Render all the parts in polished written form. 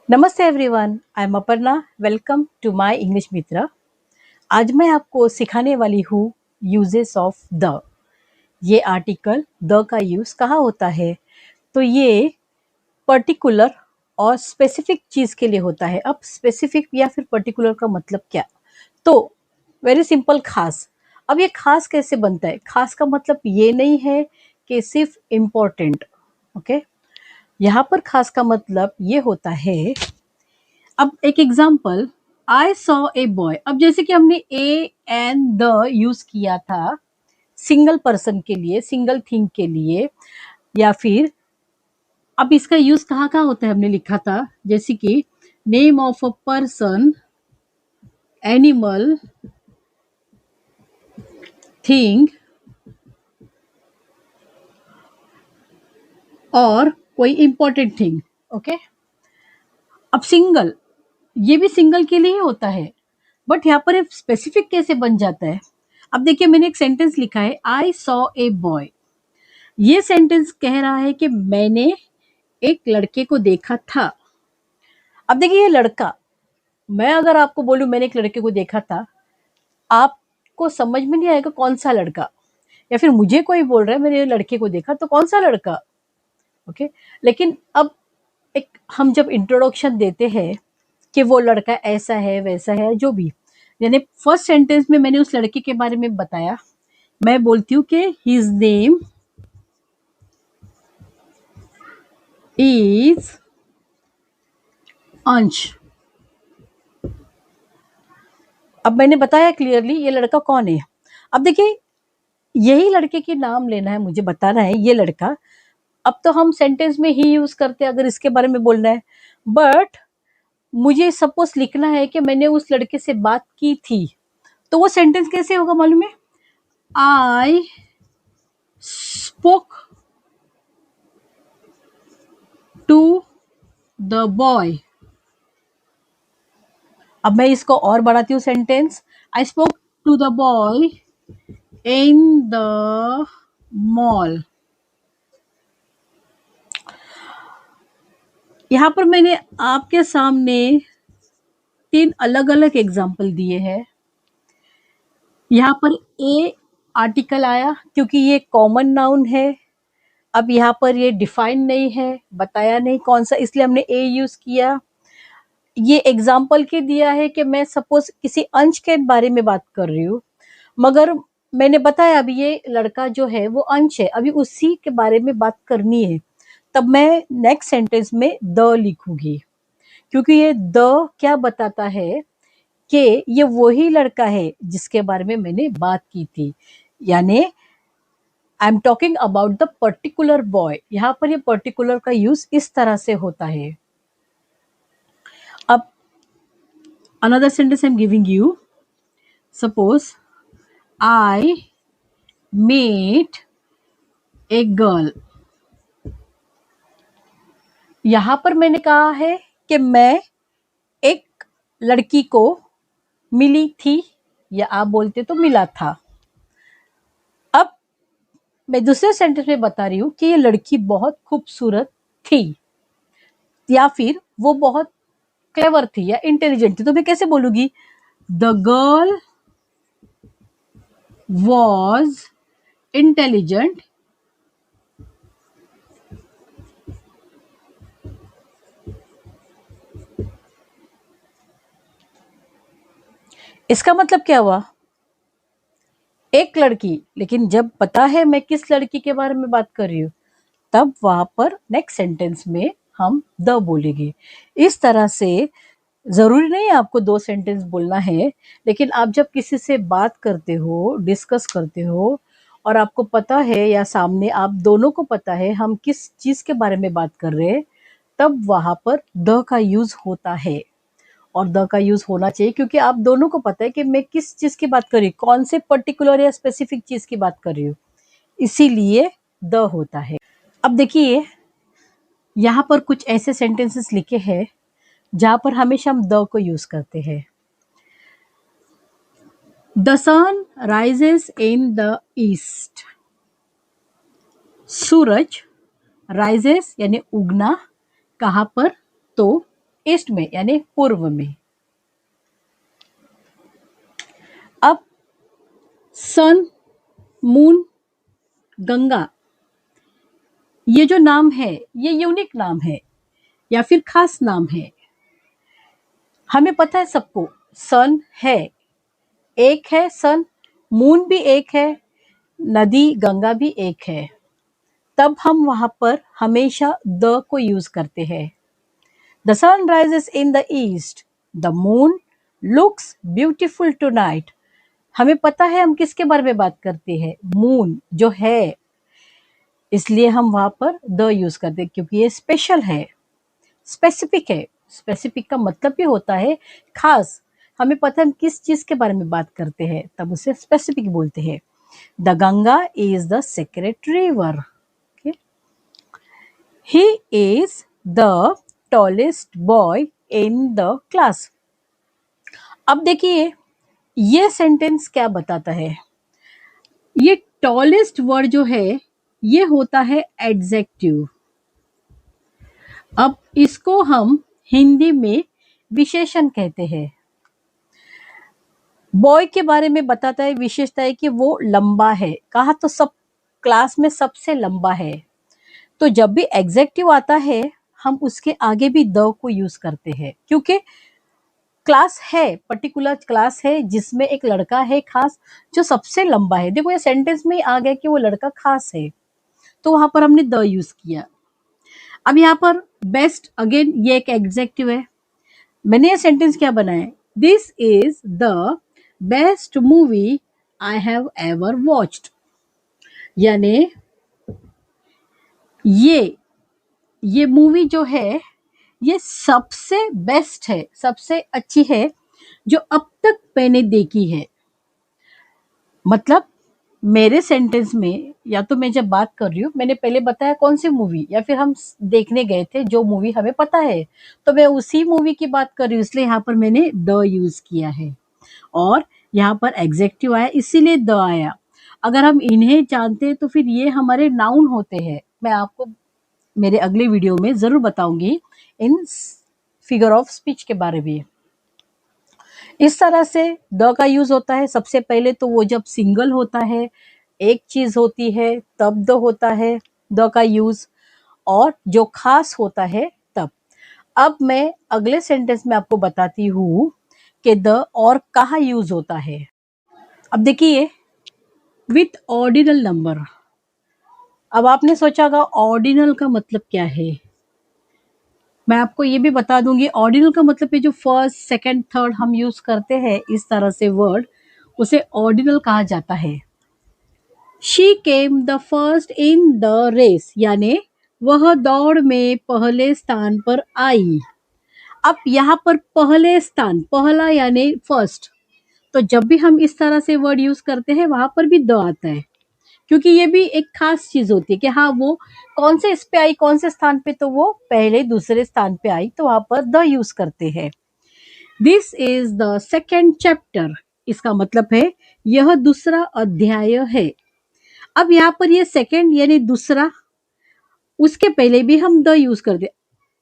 नमस्ते everyone, I am Aparna. Welcome to my English मित्र। आज मैं आपको सिखाने वाली हूँ यूजेस ऑफ द। ये आर्टिकल द का यूज़ कहाँ होता है, तो ये पर्टिकुलर और स्पेसिफिक चीज़ के लिए होता है। अब स्पेसिफिक या फिर पर्टिकुलर का मतलब क्या? तो वेरी सिंपल, खास। अब ये खास कैसे बनता है? खास का मतलब ये नहीं है कि सिर्फ इम्पोर्टेंट। ओके, यहाँ पर खास का मतलब ये होता है। अब एक example, I saw a boy. अब जैसे कि हमने ए एंड द यूज किया था सिंगल पर्सन के लिए, सिंगल थिंग के लिए, या फिर अब इसका यूज कहाँ कहाँ होता है हमने लिखा था, जैसे कि name of a person, animal, thing और कोई इंपॉर्टेंट थिंग। ओके, अब सिंगल, ये भी सिंगल के लिए ही होता है, बट यहाँ पर स्पेसिफिक कैसे बन जाता है? अब देखिए, मैंने एक सेंटेंस लिखा है, आई सॉ ए बॉय। ये सेंटेंस कह रहा है कि मैंने एक लड़के को देखा था। अब देखिए, ये लड़का, मैं अगर आपको बोलूं मैंने एक लड़के को देखा था, आपको समझ में नहीं आएगा कौन सा लड़का। या फिर मुझे कोई बोल रहा है मैंने लड़के को देखा, तो कौन सा लड़का? ओके, लेकिन अब एक हम जब इंट्रोडक्शन देते हैं कि वो लड़का ऐसा है वैसा है जो भी, यानी फर्स्ट सेंटेंस में मैंने उस लड़के के बारे में बताया। मैं बोलती हूँ कि हिज नेम इज अंश। अब मैंने बताया क्लियरली ये लड़का कौन है। अब देखिए, यही लड़के के नाम लेना है, मुझे बताना है ये लड़का। अब तो हम सेंटेंस में ही यूज करते हैं अगर इसके बारे में बोलना है, बट मुझे सपोज लिखना है कि मैंने उस लड़के से बात की थी, तो वो सेंटेंस कैसे होगा मालूम है? I spoke to the boy. अब मैं इसको और बढ़ाती हूँ sentence, I spoke to the boy in the mall. यहाँ पर मैंने आपके सामने 3 अलग अलग एग्जाम्पल दिए हैं। यहाँ पर ए आर्टिकल आया क्योंकि ये कॉमन नाउन है। अब यहाँ पर ये डिफाइन नहीं है, बताया नहीं कौन सा, इसलिए हमने ए यूज किया। ये एग्जाम्पल के दिया है कि मैं सपोज किसी अंश के बारे में बात कर रही हूँ, मगर मैंने बताया अभी ये लड़का जो है वो अंश है, अभी उसी के बारे में बात करनी है, तब मैं नेक्स्ट सेंटेंस में द लिखूंगी। क्योंकि ये द क्या बताता है कि ये वही लड़का है जिसके बारे में मैंने बात की थी, यानी I am talking about the particular boy. यहाँ पर ये पर्टिकुलर का यूज इस तरह से होता है। अब another sentence I am giving you, suppose I met a girl. यहाँ पर मैंने कहा है कि मैं एक लड़की को मिली थी, या आप बोलते तो मिला था। अब मैं दूसरे सेंटेंस में बता रही हूँ कि ये लड़की बहुत खूबसूरत थी, या फिर वो बहुत क्लेवर थी या इंटेलिजेंट थी, तो मैं कैसे बोलूंगी? द गर्ल वॉज इंटेलिजेंट इसका मतलब क्या हुआ? एक लड़की, लेकिन जब पता है मैं किस लड़की के बारे में बात कर रही हूँ, तब वहां पर नेक्स्ट सेंटेंस में हम द बोलेंगे। इस तरह से जरूरी नहीं है आपको 2 सेंटेंस बोलना है, लेकिन आप जब किसी से बात करते हो, डिस्कस करते हो, और आपको पता है या सामने आप दोनों को पता है हम किस चीज के बारे में बात कर रहे हैं, तब वहां पर द का यूज होता है। और द का यूज होना चाहिए क्योंकि आप दोनों को पता है कि मैं किस चीज की बात कर रही हूँ, कौन से पर्टिकुलर या स्पेसिफिक चीज की बात कर रही हूँ, इसीलिए द होता है। अब देखिए, यहाँ पर कुछ ऐसे सेंटेंसेस लिखे हैं जहां पर हमेशा हम द को यूज करते हैं। The sun rises in the east. सूरज राइजेस यानी उगना, कहां पर? तो ईस्ट में यानी पूर्व में। अब सन, मून, गंगा, ये जो नाम है ये यूनिक नाम है या फिर खास नाम है। हमें पता है सबको, सन है, एक है सन, मून भी एक है, नदी गंगा भी एक है। तब हम वहां पर हमेशा द को यूज करते हैं। The sun rises in the east, the moon looks beautiful tonight. हमें पता है हम किसके बारे में बात करते हैं, मून जो है, इसलिए हम वहां पर द यूज करते हैं क्योंकि ये स्पेशल है, स्पेसिफिक है। स्पेसिफिक का मतलब भी होता है खास। हमें पता है हम किस चीज के बारे में बात करते हैं, तब उसे स्पेसिफिक बोलते हैं। The Ganga is the sacred river. He is the tallest boy in the class. अब देखिए ये सेंटेंस क्या बताता है। ये टॉलेस्ट वर्ड जो है ये होता है एडजेक्टिव। अब इसको हम हिंदी में विशेषण कहते हैं। बॉय के बारे में बताता है, विशेषता है कि वो लंबा है, कहा तो सब क्लास में सबसे लंबा है। तो जब भी एडजेक्टिव आता है हम उसके आगे भी द को यूज करते हैं क्योंकि क्लास है, पर्टिकुलर क्लास है जिसमें एक लड़का है खास जो सबसे लंबा है। देखो ये सेंटेंस में ही आ गया कि वो लड़का खास है, तो वहां पर हमने द यूज किया। अब यहाँ पर बेस्ट, अगेन ये एक एडजेक्टिव है। मैंने ये सेंटेंस क्या बनाया, this is the best movie I have ever watched, यानी ये मूवी जो है ये सबसे बेस्ट है, सबसे अच्छी है जो अब तक मैंने देखी है। मतलब मेरे सेंटेंस में, या तो मैं जब बात कर रही हूँ, मैंने पहले बताया कौन सी मूवी या फिर हम देखने गए थे जो मूवी हमें पता है, तो मैं उसी मूवी की बात कर रही हूँ, इसलिए यहाँ पर मैंने द यूज किया है। और यहाँ पर एग्जेक्टिव आया इसीलिए द आया। अगर हम इन्हें जानते हैं तो फिर ये हमारे नाउन होते हैं। मैं आपको मेरे अगले वीडियो में जरूर बताऊंगी इन फिगर ऑफ स्पीच के बारे में। इस तरह से द का यूज होता है। सबसे पहले तो वो जब सिंगल होता है, एक चीज होती है, तब द होता है द का यूज, और जो खास होता है तब। अब मैं अगले सेंटेंस में आपको बताती हूँ कि द और कहाँ यूज होता है। अब देखिए विथ ऑर्डिनल नंबर। अब आपने सोचा होगा ऑर्डिनल का मतलब क्या है। मैं आपको ये भी बता दूंगी, ऑर्डिनल का मतलब है जो फर्स्ट, सेकंड, थर्ड हम यूज करते हैं इस तरह से वर्ड, उसे ऑर्डिनल कहा जाता है। She came the first in the race, यानी वह दौड़ में पहले स्थान पर आई। अब यहाँ पर पहले स्थान, पहला यानी फर्स्ट, तो जब भी हम इस तरह से वर्ड यूज करते हैं वहां पर भी द आता है क्योंकि ये भी एक खास चीज होती है कि हाँ वो कौन से इस पे आई, कौन से स्थान पे, तो वो पहले दूसरे स्थान पे आई, तो वहां पर द यूज करते हैं। This is the second chapter, इसका मतलब है यह दूसरा अध्याय है। अब यहाँ पर ये सेकेंड यानी दूसरा, उसके पहले भी हम द यूज करते।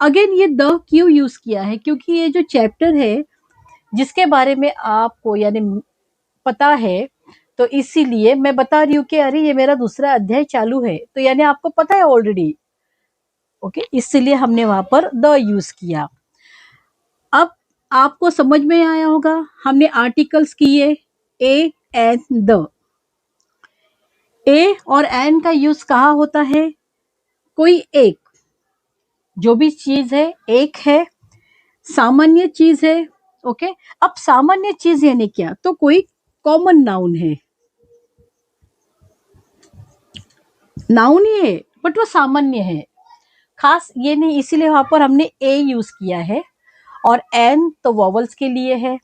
अगेन ये द क्यों यूज किया है, क्योंकि ये जो चैप्टर है जिसके बारे में आपको यानी पता है, तो इसीलिए मैं बता रही हूँ कि अरे ये मेरा दूसरा अध्याय चालू है, तो यानी आपको पता है ऑलरेडी। ओके, इसलिए हमने वहां पर द यूज किया। अब आपको समझ में आया होगा, हमने आर्टिकल्स किए ए एंड द। ए और एन का यूज कहाँ होता है, कोई एक, जो भी चीज है एक है, सामान्य चीज है। ओके, अब सामान्य चीज यानी क्या, तो कोई कॉमन नाउन है, नाउन ही है बट वो सामान्य है, खास ये नहीं, इसीलिए वहां पर हमने ए यूज किया है। और एन तो वॉवल्स के लिए है।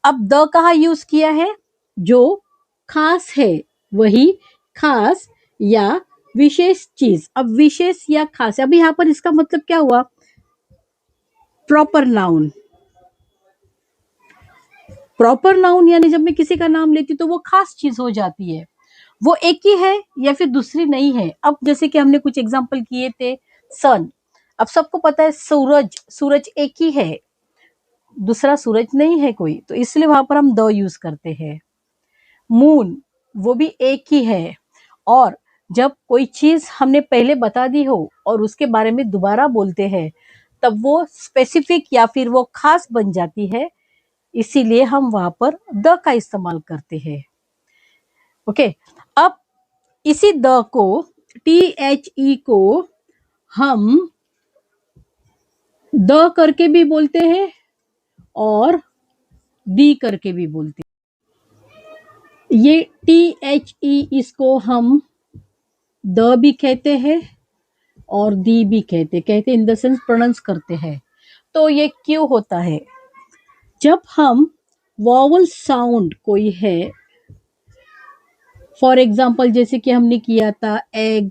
अब द कहाँ यूज किया है, जो खास है वही खास या विशेष चीज। अब विशेष या खास, अब यहाँ पर इसका मतलब क्या हुआ, प्रॉपर नाउन। प्रॉपर नाउन यानी जब मैं किसी का नाम लेती तो वो खास चीज हो जाती है, वो एक ही है या फिर दूसरी नहीं है। अब जैसे कि हमने कुछ एग्जांपल किए थे, सन। अब सबको पता है सूरज, सूरज एक ही है, दूसरा सूरज नहीं है कोई, तो इसलिए वहां पर हम द यूज करते हैं। मून, वो भी एक ही है। और जब कोई चीज हमने पहले बता दी हो और उसके बारे में दोबारा बोलते हैं, तब वो स्पेसिफिक या फिर वो खास बन जाती है, इसीलिए हम वहां पर द का इस्तेमाल करते हैं। ओके, अब इसी द को, THE को हम द करके भी बोलते हैं और दी करके भी बोलते हैं। ये THE, इसको हम द भी कहते हैं और दी भी कहते इन द सेंस प्रोनाउंस करते हैं। तो ये क्यों होता है? जब हम वॉवल साउंड कोई है, फॉर एग्जाम्पल जैसे कि हमने किया था एग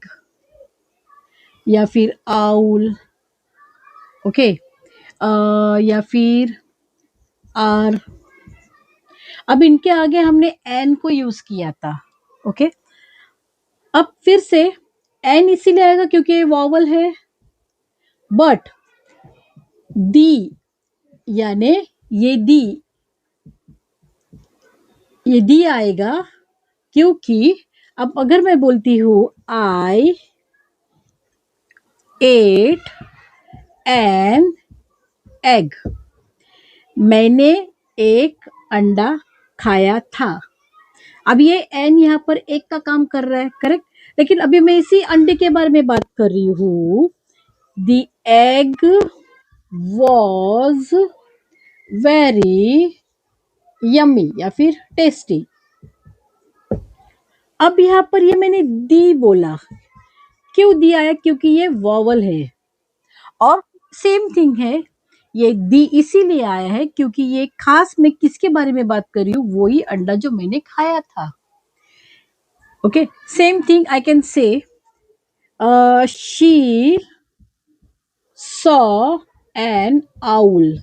या फिर आउल, ओके, या फिर आर, अब इनके आगे हमने एन को यूज किया था। ओके, अब फिर से एन इसीलिए आएगा क्योंकि ये वॉवल है, बट दी यानी ये दी आएगा क्योंकि अब अगर मैं बोलती हूं आई एट एन एग, मैंने एक अंडा खाया था। अब ये एन यहाँ पर एक का काम कर रहा है, करेक्ट, लेकिन अभी मैं इसी अंडे के बारे में बात कर रही हूँ। The egg was very yummy या फिर टेस्टी। अब यहाँ पर ये मैंने दी बोला, क्यों दी आया? क्योंकि ये वॉवल है। और सेम थिंग है, ये दी इसीलिए आया है क्योंकि ये खास मैं किसके बारे में बात कर रही हूँ, वही अंडा जो मैंने खाया था। Okay, same thing I can say she saw an owl.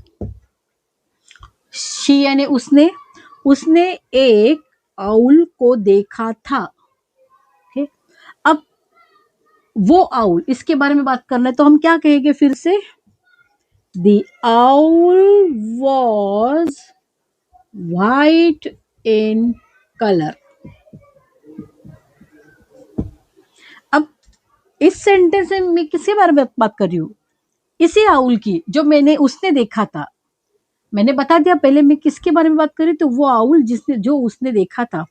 She यानी उसने एक आउल को देखा था। ओके, अब वो आउल, इसके बारे में बात करना है तो हम क्या कहेंगे फिर से? The owl was white in colour. अब इस सेंटेंस में मैं किसके बारे में बात कर रही हूँ? इसी आउल की जो उसने देखा था। मैंने बता दिया पहले मैं किसके बारे में बात कर रही, तो वो आउल जो उसने देखा था।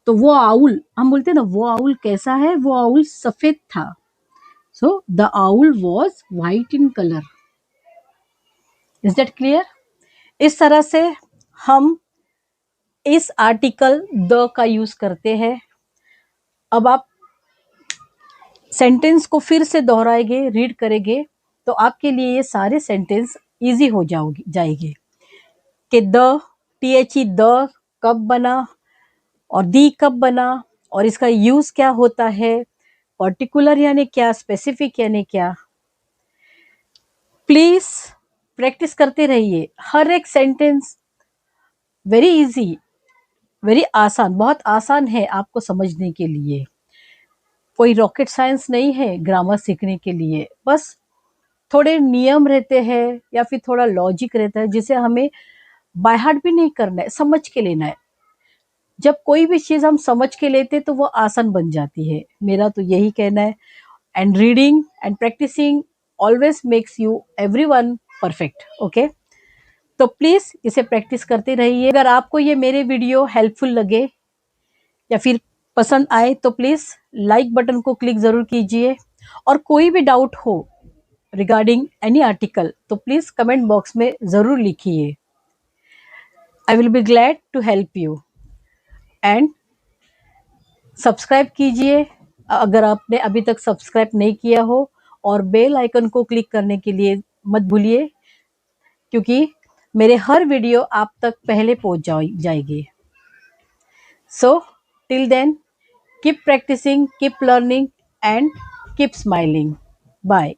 तो वो आउल, हम बोलते हैं ना, वो आउल कैसा है? वो आउल सफेद था। So the owl was white in colour. Is that clear? इस तरह से हम इस आर्टिकल द का यूज करते हैं। अब आप सेंटेंस को फिर से दोहराएंगे, रीड करेंगे, तो आपके लिए ये सारे सेंटेंस इजी हो जाएंगे कि द, THE द कब बना और दी कब बना और इसका यूज क्या होता है, पर्टिकुलर यानी क्या, स्पेसिफिक यानी क्या। प्लीज प्रैक्टिस करते रहिए। हर एक सेंटेंस वेरी इजी, वेरी आसान, बहुत आसान है आपको समझने के लिए। कोई रॉकेट साइंस नहीं है ग्रामर सीखने के लिए, बस थोड़े नियम रहते हैं या फिर थोड़ा लॉजिक रहता है जिसे हमें बाय हार्ट भी नहीं करना है, समझ के लेना है। जब कोई भी चीज हम समझ के लेते तो वो आसान बन जाती है, मेरा तो यही कहना है। And reading and practising always makes you everyone perfect. Okay, तो प्लीज इसे प्रैक्टिस करते रहिए। अगर आपको ये मेरे वीडियो हेल्पफुल लगे या फिर पसंद आए तो प्लीज लाइक बटन को क्लिक जरूर कीजिए। और कोई भी डाउट हो रिगार्डिंग एनी आर्टिकल तो प्लीज कमेंट बॉक्स में जरूर लिखिए। I will be glad to help you. And subscribe कीजिए अगर आपने अभी तक सब्सक्राइब नहीं किया हो, और बेल आइकन को क्लिक करने के लिए मत भूलिए क्योंकि मेरे हर वीडियो आप तक पहले पहुंच जाएगी। So till then, keep practicing, keep learning, and keep smiling. Bye.